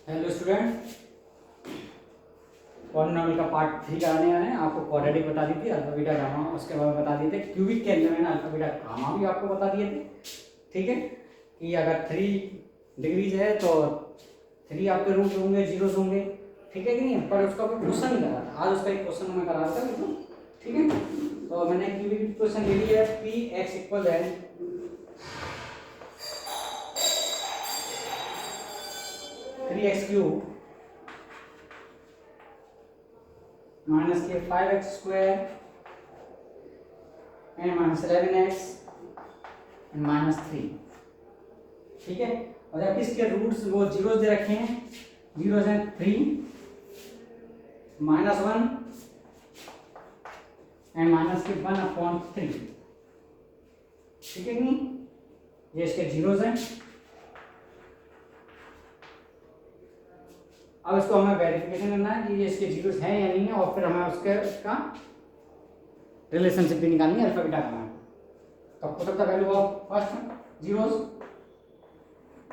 Hello student, polynomial का part 3 कराने आ रहे हैं। आपको क्वाड्रेटिक बता दी थी, अल्फा बीटा गामा उसके बाद बता दिए थे। क्यूबिक के अंदर मैंने अल्फा बीटा गामा भी आपको बता दिए थे। ठीक है कि अगर 3 डिग्रीज है तो 3 आपके रूट होंगे, जीरोस होंगे। ठीक है कि नहीं, पर उसका कोई क्वेश्चन नहीं करा था। आज उसका एक क्वेश्चन मैं करा रहा था। ठीक है, तो मैंने क्यूबिक क्वेश्चन ले लिया है। पी एक्स इक्वल है 3x क्यूब माइनस के 5x square and minus 11x and minus 3। ठीक है, और जब इसके रूट्स वो जीरोस दे रखे हैं, जीरोस हैं 3 माइनस 1 एंड माइनस के 1/3। ठीक है कि नहीं, ये इसके जीरोस हैं। अब इसको हमें वेरिफिकेशन करना है कि ये इसके जीरोस हैं या नहीं है, और फिर हमें उसका रिलेशनशिप भी निकालनी है अल्फा बीटा का। तो put up the value of first zeros.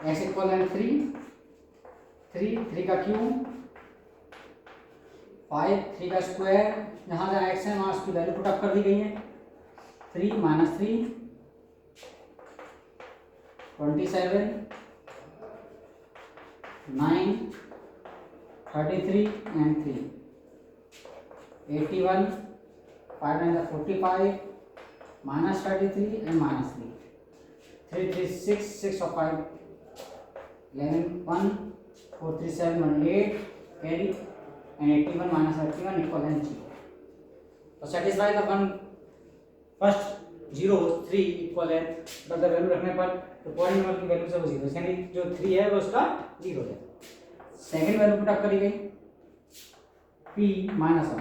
X equal है 3 का क्यूब 5 3 का स्क्वायर, जहाँ जहाँ एक्स है वहाँ उसकी वैल्यू पुट अप कर दी गई है। 3 minus 3 27 9 33 and 3 81 5 9 45 minus 33 and minus 3 3 3 6 6 of 5 11 1 4 3 7 1 8 carry and 81 minus 31 equal and 0. तो satisfy the one first 0 3 equal है, तो अगर वैल्यू रखने पर तो पॉलिनॉमियल की वैल्यू से वो 0 यानी जो 3 है वो उसका 0 है। सेकेंड वैल्यू पुट अप करी गई p माइनस 1,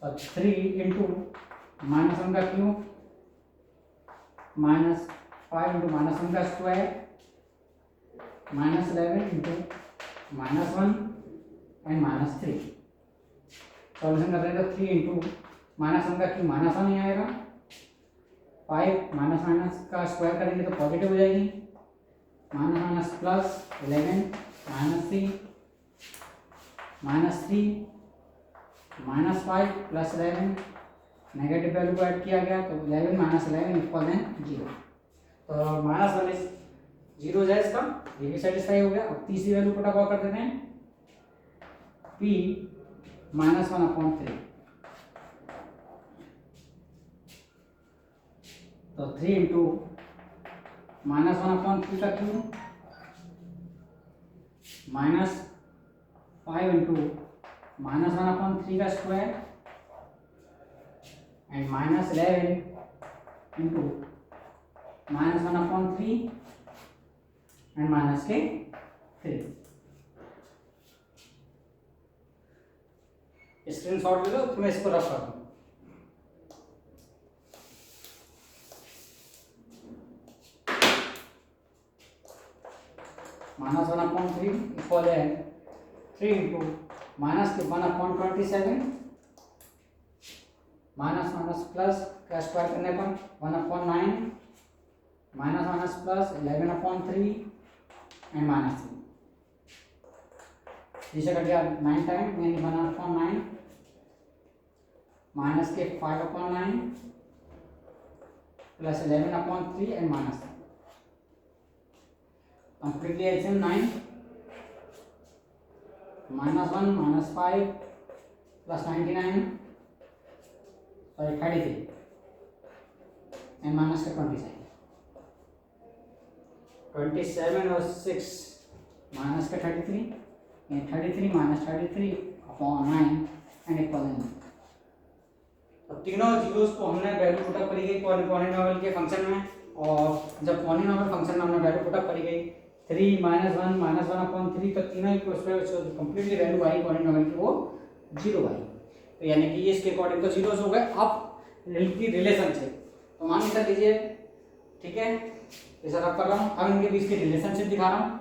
तो 3 इंटू माइनस 1 का क्यूब माइनस 5 इंटू माइनस 1 का square minus 11 into minus 1 and minus 3। Solution कर रहे हैं तो 3 इंटू माइनस 1 का क्यूब माइनस 1 नहीं आएगा, 5 माइनस माइनस का स्क्वायर करेंगे तो पॉजिटिव हो जाएगी, minus minus plus 11 minus 3 minus 3 minus 5 plus 11, negative value को ऐड किया गया तो 11 माइनस 11 इक्वल है 0। तो माइनस 1 0 है इसका, ये भी सेटिस्फाई हो गया। अब तीसरी वैल्यू पुट अप कर देते हैं p माइनस 1/3, तो 3 इंटू माइनस 1/3 का क्यूब माइनस 5 इंटू माइनस 1/3 का square and minus 11 into minus 1/3 and minus के 3। स्क्रीन शॉट ले लो, तो मैं इसको रख कर दूँ। माइनस 1/3 इक्वल है 3 इंटू माइनस के 1/27 माइनस माइनस प्लस का स्क्वायर करने पर 1/9 minus minus plus 11/3 and minus 3। इसे कट गया 9 टाइम यानी 1/9 माइनस के 5/9 plus 11/3 and minus 3। Completely LCM 9 minus 1 minus 5 plus 99 sorry 33 and minus के 27 और 6 माइनस के 33 एंड 33 माइनस 33/9 एंड इक्वल है। तो तीनों जीरोस को हमने वैल्यू पुट अप करी गई पॉलिनॉमियल के फंक्शन में, और जब पॉलिनॉमियल फंक्शन में हमने वैल्यू पुट अप करी गई 3 माइनस 1 माइनस 1/3, तो तीनों ही उसमें कंप्लीटली वैल्यू आई पॉलिनॉमियल की वो 0 आई। तो यानी कि ये इसके अकॉर्डिंग तो जीरोस हो गए। अब इनकी रिलेशनशिप तो मान कर लीजिए, ठीक है, ऐसा रब कर रहा हूँ। अब इनके बीच की रिलेशनशिप दिखा रहा हूँ।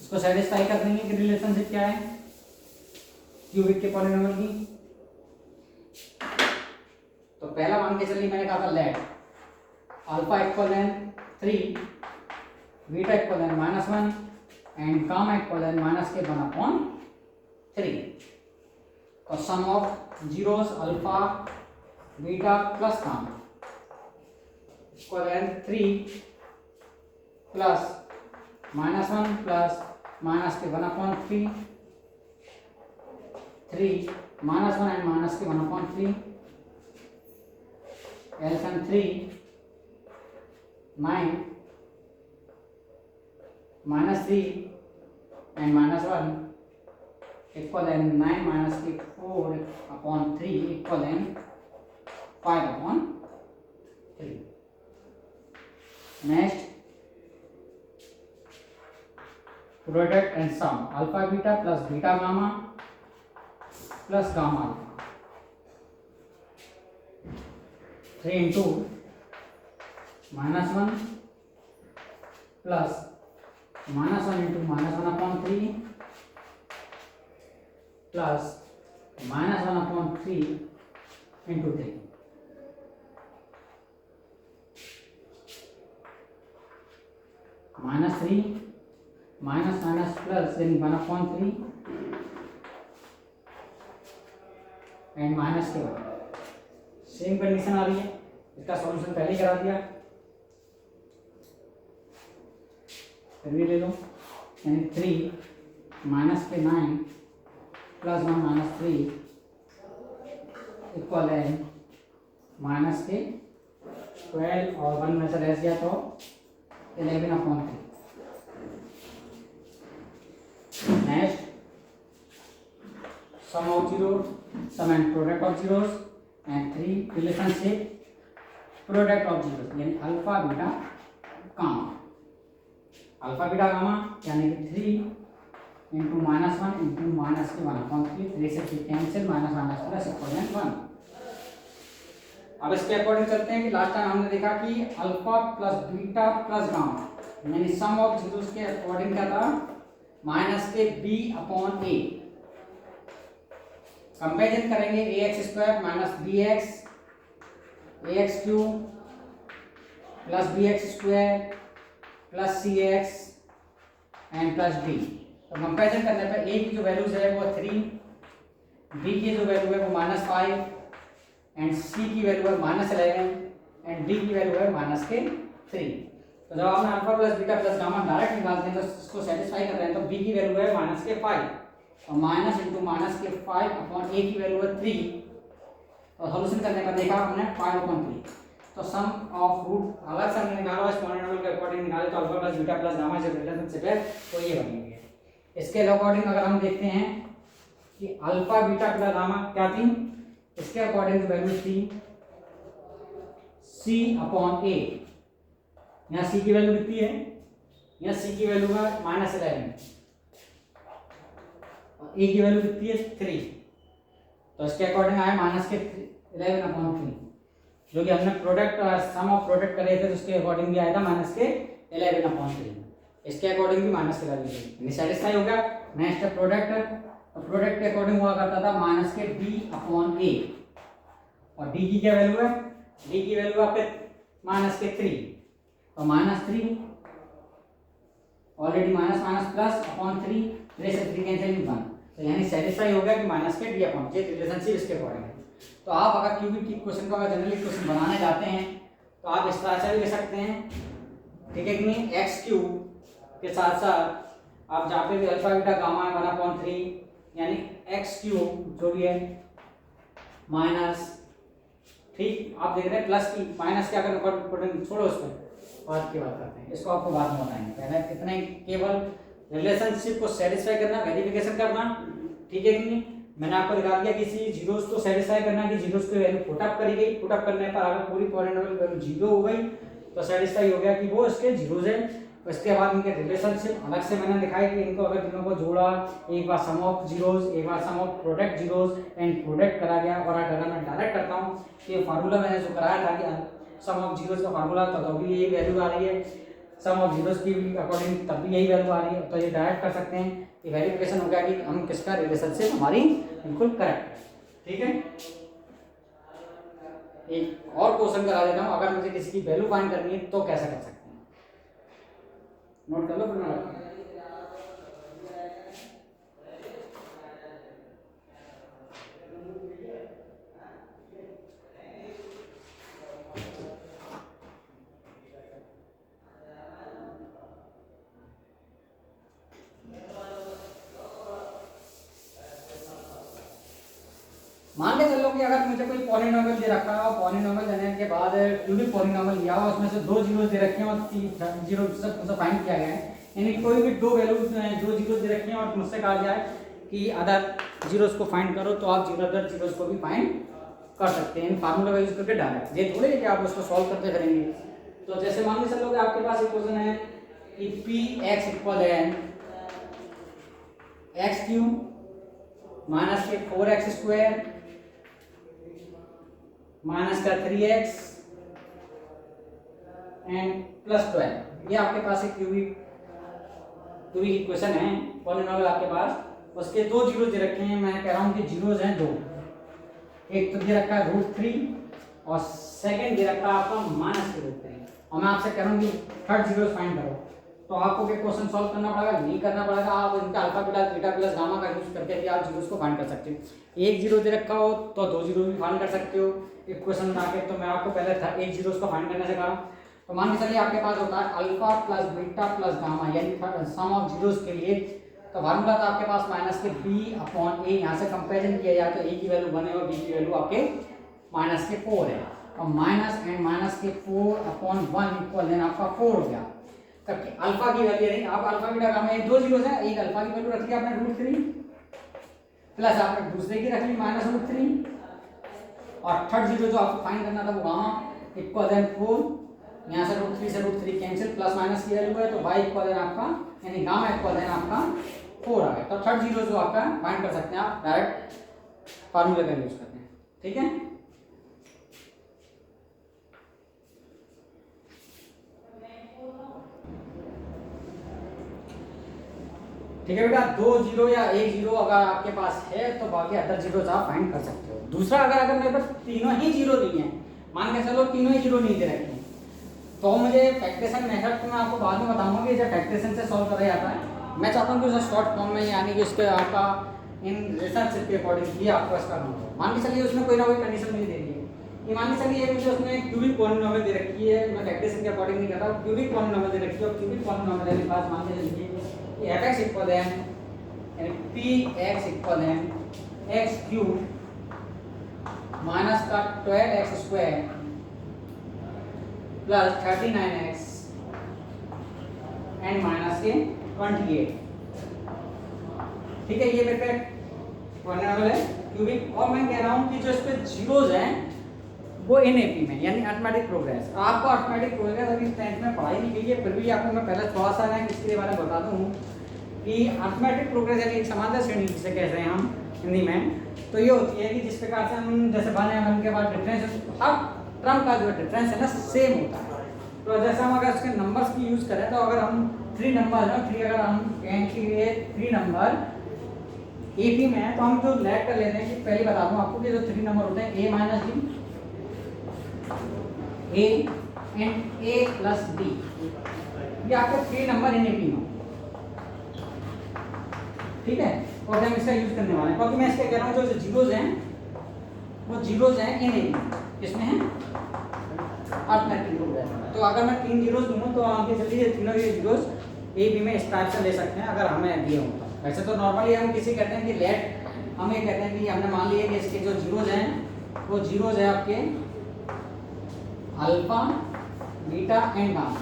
इसको सेटिस्फाई कर देंगे कि रिलेशनशिप क्या है क्यूबिक के पॉलिनॉमियल की। तो पहला मान के चलिए मैंने कहा था let, alpha equal then 3, beta equal then -1 and gamma equal then -1/3। तो sum of zeros alpha beta plus gamma equal then 3 plus -1 plus -1/3, 3 -1 and -1/3, LCM 3 9 -3 and -1 equal than 9 minus 4/3 equal than 5/3. Next, product and sum alpha beta plus beta gamma plus gamma alpha 3 into -1 plus -1 into -1/3 plus -1/3 into 3. -3 minus plus then 1/3 and minus के बाद same condition आ रही है। इसका solution पहले ही करा दिया, फिर भी ले लो, यानी 3 माइनस के 9 प्लस 1 -3 इक्वल है माइनस के 12 और 1 में से लेस गया तो 11/3। Next, sum of zero, sum and product of zeros and 3 relationship product of zeros यानी alpha beta gamma. Alpha beta gamma यानी कि 3 इंटू -1 इंटू -1/3, 3 से 3 कैंसिल, -+ इक्वल 1। अब इसके अकॉर्डिंग चलते हैं कि लास्ट टाइम हमने देखा कि alpha plus beta plus gamma यानी सम ऑफ जीरोस के अकॉर्डिंग क्या था, -b/a। कंपेरिजन करेंगे ax² - bx ax³ plus bx² plus cx and plus d। तो कंपेरिजन करने पर a की जो वैल्यूज है वो 3, b की जो वैल्यू है वो -5 एंड c की वैल्यू है -11 एंड d की वैल्यू है -3। तो जब आपने alpha plus beta plus gamma direct निकालते हैं तो इसको सेटिस्फाई कर रहे हैं, तो b की वैल्यू है -5 और माइनस इंटू -5/a की वैल्यू है 3। और सॉल्यूशन करने पर देखा हमने 5/3। तो सम ऑफ रूट अलग से हमने निकाला, इस पॉलिनोमियल के अकॉर्डिंग निकाले तो alpha plus beta plus gamma जब रिलेशनशिप है तो ये बनेंगे। इसके अकॉर्डिंग अगर हम देखते हैं कि अल्फा बीटा प्लस गामा क्या थी, इसके अकॉर्डिंग वैल्यू थी c/a। यहाँ c की वैल्यू कितनी है, यहाँ c की वैल्यू है -11 और a की वैल्यू कितनी है 3। तो इसके अकॉर्डिंग आया -11/3, जो कि हमने प्रोडक्ट सम ऑफ प्रोडक्ट करे थे तो उसके अकॉर्डिंग भी आया था -11/3। इसके अकॉर्डिंग भी माइनस के वैल्यू यानी सेटिस्फाई हो गया। नेक्स्ट प्रोडक्ट, तो प्रोडक्ट के अकॉर्डिंग हुआ करता था -b/a और d की क्या वैल्यू है, d की वैल्यू आपके -3 तो -3 ऑलरेडी -+/3 3 से 3 कैंसिल 1। तो यानी सेटिस्फाई हो गया कि -d/j रिलेशनशिप इसके अकॉर्डिंग है। तो आप अगर क्यूबिक की क्वेश्चन को अगर जनरली क्वेश्चन बनाने जाते हैं तो आप इस तरह से भी ले सकते हैं, ठीक है कि नहीं, x³ के साथ साथ आप जहाँ पे भी अल्फा बीटा गामा है 1/3 यानी x³ जो भी है माइनस, ठीक, आप देख रहे हैं प्लस की माइनस क्या करना, छोड़ो उस पर बाद की बात करते हैं, इसको आपको बाद में बताएंगे। पहले कितने केवल रिलेशनशिप को सेटिस्फाई करना, वेरिफिकेशन करना, ठीक है कि नहीं। मैंने आपको दिखा दिया किसी जीरोस को सेटिस्फाई करना कि जीरोस की वैल्यू पुटअप करी गई, पुटअप करने पर अगर पूरी पॉलिनोमियल वैल्यू 0 हो गई तो सेटिस्फाई हो गया कि वो इसके जीरोस है। उसके बाद इनके रिलेशनशिप अलग से मैंने दिखाई कि इनको अगर तीनों को जोड़ा, एक बार सम ऑफ जीरोस, एक बार sum of product zeros and product करा गया। और अगर मैं डायरेक्ट करता हूँ कि फार्मूला मैंने जो कराया था कि सम ऑफ जीरोस का फार्मूला तो भी यही वैल्यू आ रही है, सम ऑफ जीरोस की अकॉर्डिंग तब भी यही वैल्यू आ रही है। तो ये डायरेक्ट कर सकते हैं, ये वेरिफिकेशन हो गया कि हम किसका रिलेशनशिप हमारी बिल्कुल करेक्ट है, ठीक है। एक और क्वेश्चन करा देता हूँ, अगर मुझे किसी की वैल्यू फाइंड करनी है तो कैसे कर सकते हैं, नोट कर लो फिर मैं मान के चलो कि अगर मुझे कोई पॉलिनोमियल दे रखा है और पॉलिनोमियल देने के बाद क्यूबिक पॉलिनोमियल लिया हुआ, उसमें से 2 जीरो दे रखे हैं और 3 जीरो सब फाइंड किया गया है, यानी कोई भी 2 वैल्यू 2 जीरो दे रखे हैं और मुझसे कहा जाए कि अदर जीरोस को फाइंड करो, तो आप अदर जीरोस को भी फाइंड कर सकते हैं इन फार्मूला का यूज करके डायरेक्ट, ये थोड़े कि आप उसको सॉल्व करते करेंगे। तो जैसे मान के चलो कि आपके पास एक क्वेश्चन है कि पी एक्स इक्वल है एक्स क्यूब माइनस के 4x स्क्वायर माइनस का 3x एंड प्लस 12, ये आपके पास एक क्यूबिक इक्वेशन है पॉलिनोमियल आपके पास, उसके 2 जीरो दे रखे हैं, मैं कह रहा हूं कि जीरोज हैं 2, एक तो दे रखा है √3 और सेकंड दे रखा है आपका -√3, और मैं आपसे कह रहा हूं कि थर्ड जीरो फाइंड करो, तो आपको क्या क्वेश्चन सॉल्व करना पड़ेगा, नहीं करना पड़ेगा, आप इनका अल्फा बीटा प्लस गामा का यूज करके भी आप जीरोस को फाइंड कर सकते हो। एक जीरो दे रखा हो तो 2 जीरो भी फाइंड कर सकते हो इक्वेशन बना के, तो मैं आपको पहले था एक जीरोस को फाइंड करने से कहा। तो मान के चलिए आपके पास होता है alpha plus beta plus gamma, यानी सम ऑफ जीरोस के लिए, तो फार्मूला था आपके पास माइनस के b/a, यहाँ से कंपेरिजन किया जाए तो a की वैल्यू 1 है और b की वैल्यू आपके माइनस के 4 है, और माइनस एंड माइनस के 4/1 इक्वल देन आपका 4 हो गया। तब अल्फा की वैल्यू नहीं, आप अल्फा बीटा गामा ये 2 जीरोस है, एक अल्फा की वैल्यू रख ली आपने √3 प्लस आपने दूसरे की रख ली -√3, और थर्ड जीरो जो आपको फाइंड करना था वो गामा इक्वल देन 4, यहाँ से √3 से √3 कैंसिल, प्लस माइनस की वैल्यू है तो y इक्वल देन आपका यानी गामा इक्वल देन आपका 4 आ गया। तो थर्ड जीरो जो आपका फाइंड कर सकते हैं आप डायरेक्ट फार्मूला का यूज करते हैं, ठीक है। ठीक है बेटा, 2 जीरो या 1 जीरो अगर आपके पास है तो बाकी अदर जीरोस आप फाइंड कर सकते हो। दूसरा, अगर मेरे पास तीनों ही जीरो नहीं है, मान के चलो तीनों ही जीरो नहीं दे रखे हैं, तो मुझे फैक्टरेशन मेथड मैं आपको बाद में बताऊंगा कि जब फैक्टरेशन से सॉल्व करा जाता है, मैं चाहता हूँ कि उसे शॉर्ट फॉर्म में, यानी कि उसके आपका इन रिलेशनशिप के अकॉर्डिंग ये आपको इसका करना होगा। मान के चलिए उसमें कोई ना कोई कंडीशन मुझे दे दी है, ये मान के चलिए मुझे उसमें क्यूबिक पॉलिनोमियल दे रखी है, मैं फैक्टरेशन के अकॉर्डिंग नहीं कर रहा, क्यूबिक पॉलिनोमियल दे रखी है, और क्यूबिक पॉलिनोमियल के पास मान के चलिए fx इक्वल है यानी px इक्वल है x क्यूब माइनस का 12x square plus 39x and minus के 28, ठीक है, ये मेरे पॉलिनोमियल है क्यूबिक। और मैं कह रहा हूँ कि जो इस पे जीरोज हैं वो NAP में, यानी अरिथमेटिक प्रोग्रेस। आपको अरिथमेटिक प्रोग्रेस अभी 10th में पढ़ाई नहीं गई है, फिर भी आपको मैं पहले थोड़ा सा ना इसके बारे में बता दूँ कि अरिथमेटिक प्रोग्रेस यानी एक समांतर श्रेणी जिसे कहते हैं हम हिंदी में, तो ये होती है कि जिस प्रकार से हम जैसे 1 के बाद डिफरेंस, हर टर्म का जो डिफरेंस है ना सेम होता है। तो जैसे हम अगर उसके नंबर्स की यूज़ करें, तो अगर हम 3 नंबर है 3, अगर हम कहें कि ये 3 नंबर AP में है, तो हम जो लेट कर लेते हैं कि पहले बता दूं आपको कि जो 3 नंबर होते हैं A minus B, A and A plus B, ये आपके 3 नंबर NAP में, ठीक है। और हम इसका यूज करने वाले हैं, क्योंकि मैं इसके कह रहा हूँ जो जीरोज हैं वो जीरोज हैं NAP, इसमें है अरिथमेटिक प्रोग्रेस। तो अगर मैं 3 जीरोज दूँ तो आगे चलिए तीनों ये जीरोज AB में इस टाइप से ले सकते हैं अगर हमें दिए हों। वैसे तो नॉर्मली हम किसी कहते हैं कि लेट, हम ये कहते हैं कि हमने मान लिया कि इसके जो जीरोज हैं वो जीरोज है आपके अल्फा बीटा एंड गामा,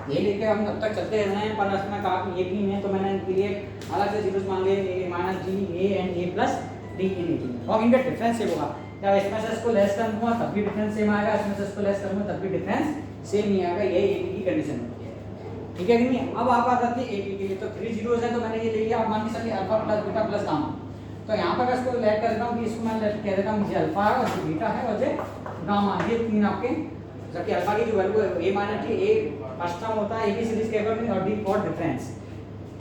ये लेके हम तब तक चलते रहे हैं। पर इसमें कहा कि AP में, तो मैंने इनके लिए अलग से जीरोज मान लिए A minus D, A and A plus D in AP, और इनका डिफरेंस सेम होगा। जब इसमें से इसको लेस करूँगा तब भी डिफरेंस सेम आएगा, इसमें से इसको लेस करूँगा तब भी डिफरेंस सेम ही आएगा, यही AP की कंडीशन होती है, ठीक है कि नहीं। अब आप आ जाती है AP के लिए, तो 3 जीरोज है तो मैंने ये ले लिया। अब मान के चलिए alpha plus beta plus gamma, तो यहाँ पर इसको लेट कर देता हूँ कि इसको मैं लेट कह देता हूँ, ये अल्फा है और ये बीटा है और ये गामा, ये 3 आपके, जबकि अल्फा की जो वैल्यू है A minus D, A first term होता है AB सीरीज के अकॉर्डिंग और D फॉर डिफरेंस,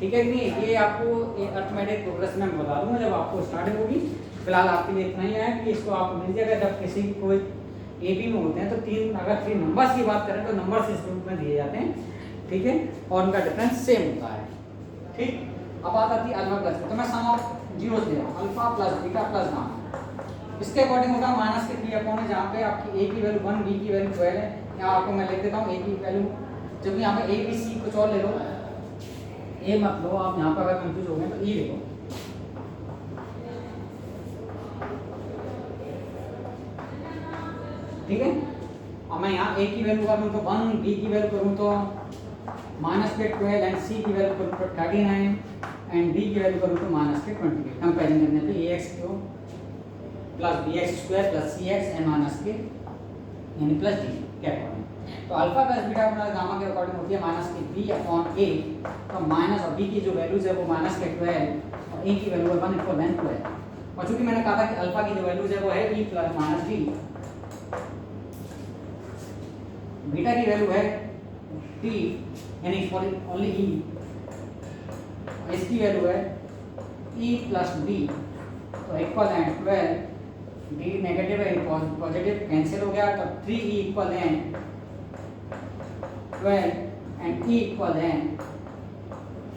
ठीक है कि नहीं। ये आपको अरिथमेटिक प्रोग्रेस में बता दूंगा जब आपको स्टार्टिंग होगी। फिलहाल आपके लिए इतना ही है कि इसको आप मिल जाएगा जब किसी की कोई ए बी में होते हैं तो तीन, अगर 3 नंबर्स की बात करें तो नंबर्स इस रूप में दिए जाते हैं, ठीक है, और उनका डिफरेंस सेम होता है, ठीक। अब बात आती है अल्फा प्लस, तो मैं सम ऑफ जीरोस दे रहा हूँ, alpha plus beta plus gamma, इसके अकॉर्डिंग होगा माइनस के 3 अपॉन है, जहाँ पे आपकी ए की वैल्यू 1, बी की वैल्यू 12 है, यहाँ आपको मैं लिख देता हूँ ए की वैल्यू, जबकि यहाँ पे ए बी सी कुछ और ले लो, ए मत लो आप, यहाँ पर अगर कंफ्यूज हो गए तो ई लिखो, ठीक है। और मैं यहाँ ए की वैल्यू करूँ तो 1, बी की वैल्यू करूँ तो -12 एंड सी की वैल्यू करूँ तो 39 एंड डी की वैल्यू करूँ तो -28, कंपेरिजन करने पे a x cube plus b x square plus c x and minus के यानी प्लस डी के अकॉर्डिंग। तो alpha plus beta plus gamma के अकॉर्डिंग होती है माइनस की बी अपॉन ए, तो माइनस और बी की जो वैल्यूज है वो माइनस के 12 और ए की वैल्यू है 1 = 12, और चूंकि मैंने कहा था कि अल्फा की जो वैल्यूज है वो है E plus minus D, beta की वैल्यू है टी यानी फॉर ओनली ई, इसकी वैल्यू है ई प्लस डी, तो इक्वल है 12, डी नेगेटिव है पॉजिटिव कैंसिल हो गया, तो 3e इक्वल है 12 एंड e इक्वल है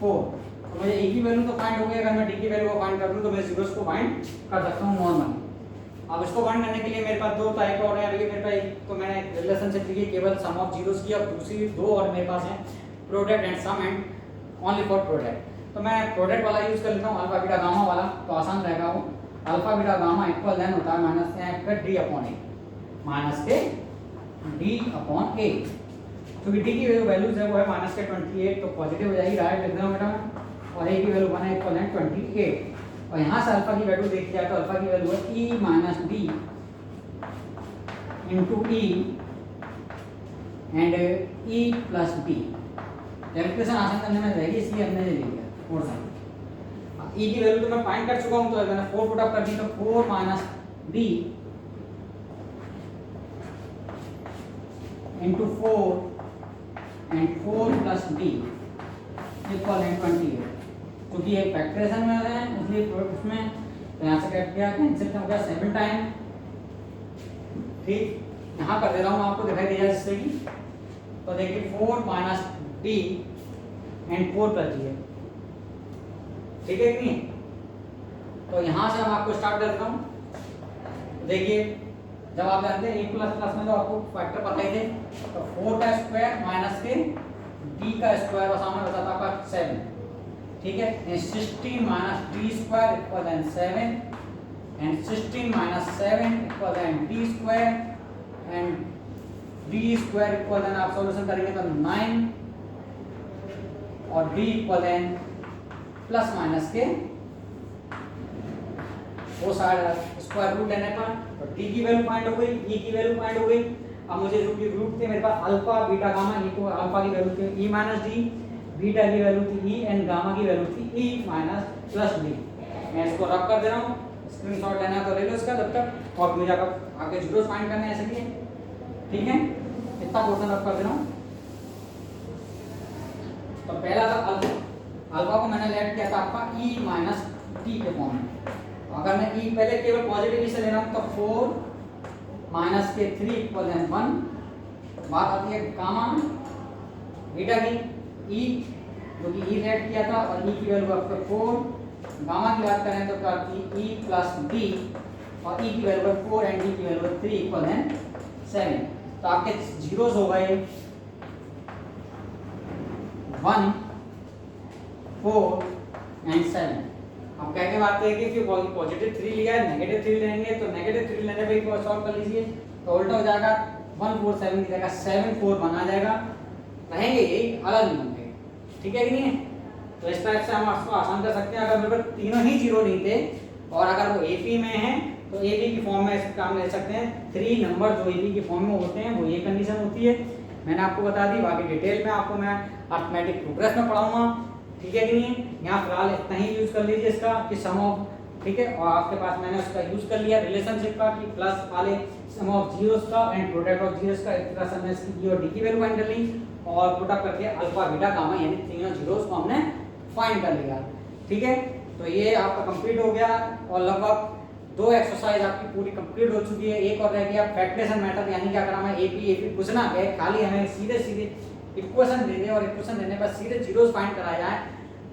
4। तो मुझे e की वैल्यू तो फाइंड हो गई, अगर मैं d की वैल्यू को फाइंड कर दूं तो मैं जीरोस को फाइंड कर सकता हूं नॉर्मली। अब इसको फाइंड करने के लिए मेरे पास दो टाइप और है, अभी मेरे पास एक तो मैंने रिलेशनशिप ली है केवल सम ऑफ जीरोस की, और दूसरी दो और मेरे पास है product and some and only for product. तो मैं प्रोडक्ट वाला यूज कर लेता हूं, अल्फा बीटा गामा वाला, तो आसान रहेगा वो। Alpha beta gamma equal then होता है माइनस के डी अपॉन ए, माइनस के डी अपॉन ए, क्योंकि डी की वैल्यूज है वो है माइनस के 28, तो पॉजिटिव हो जाएगी, राइट लिख दूंगा बेटा मैं, और ए की वैल्यू बना इक्वल है 28, और यहाँ से अल्फा की वैल्यू देखी जाए तो अल्फा की वैल्यू है E minus D into E and E plus D. Calculation आसान करने में रहेगी इसलिए हमने ले लिया और साइन। ई की वैल्यू तो मैं फाइंड कर चुका हूं, तो मैंने 4 पुट अप कर दी, तो 4 minus D into 4 and 4 plus D equal है 28, क्योंकि ये फैक्टराइजेशन में है इसलिए उसमें तो यहाँ से कट गया, कैंसिल हो गया 7 टाइम, ठीक। यहाँ कर दे रहा हूँ आपको दिखाई दे जाए जिससे कि, तो देखिए 4 minus D and 4 plus D है, ठीक है कि नहीं। तो यहाँ से हम आपको स्टार्ट कर देता हूँ। देखिए जब आप जानते हैं ए प्लस प्लस में तो आपको फैक्टर पता ही थे, तो 4 का स्क्वायर माइनस के डी का स्क्वायर और सामने बताता आपका 7, ठीक है। 16 minus D square equal then 7 and 16 minus 7 equal then D square and D square equal then आप सॉल्यूशन करेंगे तो 9 और D equal then plus minus के वो साइड स्क्वायर रूट लेने पर, तो डी की वैल्यू फाइंड हो गई, ई की वैल्यू फाइंड हो गई। अब मुझे जो कि रूट थे मेरे पास अल्फा बीटा गामा, ई को अल्फा की वैल्यू थी ई माइनस डी, बीटा की वैल्यू थी ई एंड गामा की वैल्यू थी ई माइनस प्लस डी। मैं इसको रब कर दे रहा हूँ, स्क्रीनशॉट लेना है तो ले लो इसका जब तक, और मुझे आगे जीरोस फाइंड करने हैं ऐसे लिए, ठीक है। इतना पोर्शन रब कर दे रहा हूँ। तो पहला था अल्फा को मैंने लेट किया था आपका ई माइनस टी के फॉर्म में, अगर मैं ई पहले केवल पॉजिटिव से ले रहा हूँ तो 4 माइनस के 3 इक्वल 1। बात आती है गामा बीटा की, ई जो कि ई लेट किया था और ई की वैल्यू आपका 4, गामा की बात करें तो क्या आती ई प्लस डी और ई की वैल्यू 4 एंड डी की वैल्यू 3 इक्वल 7। तो आपके जीरोस हो गए 1, 4 एंड 7। अब कह के बात है कि पॉजिटिव 3 लिया है, नेगेटिव 3 लेंगे तो नेगेटिव 3 लेने पे एक सॉल्व कर लीजिए, तो उल्टा हो जाएगा 1 4 7 की जगह 7 4 बना जाएगा, रहेंगे यही अलग नहीं होंगे, ठीक है कि नहीं। तो इस टाइप से हम इसको आसान कर सकते हैं। अगर मेरे पास तीनों ही जीरो नहीं थे और अगर वो एपी में है तो एपी की फॉर्म में इस काम ले सकते हैं। 3 नंबर जो एपी की फॉर्म में होते हैं वो ये कंडीशन होती है, मैंने आपको बता दी। बाकी डिटेल में आपको मैं अर्थमेटिक प्रोग्रेस में पढ़ाऊंगा, ठीक है कि नहीं। यहाँ फिलहाल इतना ही यूज कर लीजिए इसका कि सम ऑफ, ठीक है। और आपके पास मैंने उसका यूज कर लिया रिलेशनशिप का कि प्लस वाले सम ऑफ जीरोस का एंड प्रोडक्ट ऑफ जीरोस का, एक तरह से हमने इसकी ई और डी की वैल्यू फाइंड कर ली और पुट अप करके अल्फा बीटा गामा यानी तीनों जीरोस को हमने फाइंड कर लिया, ठीक है। तो ये आपका कंप्लीट हो गया और लगभग दो एक्सरसाइज आपकी पूरी कंप्लीट हो चुकी है, एक और रह गया फैक्टरेशन मेथड, यानी कि अगर हमें एपी कुछ ना गए, खाली हमें सीधे सीधे इक्वेशन दे दे और इक्वेशन देने पर सीधे जीरोस फाइंड कराया जाए,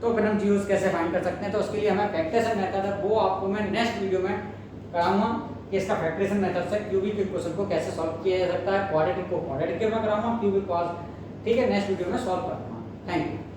तो फिर हम जीरोस कैसे फाइंड कर सकते हैं। तो उसके लिए हमें फैक्टरेशन मेथड है, वो आपको मैं नेक्स्ट वीडियो में कराऊंगा कि इसका फैक्टरेशन मेथड से क्यूबिक इक्वेशन को कैसे सॉल्व किया जा सकता है, क्वाड्रेटिक को क्वाड्रेटिक में कराऊंगा, क्यूबिक कॉस, ठीक है, नेक्स्ट वीडियो में सॉल्व करूंगा। Thank you.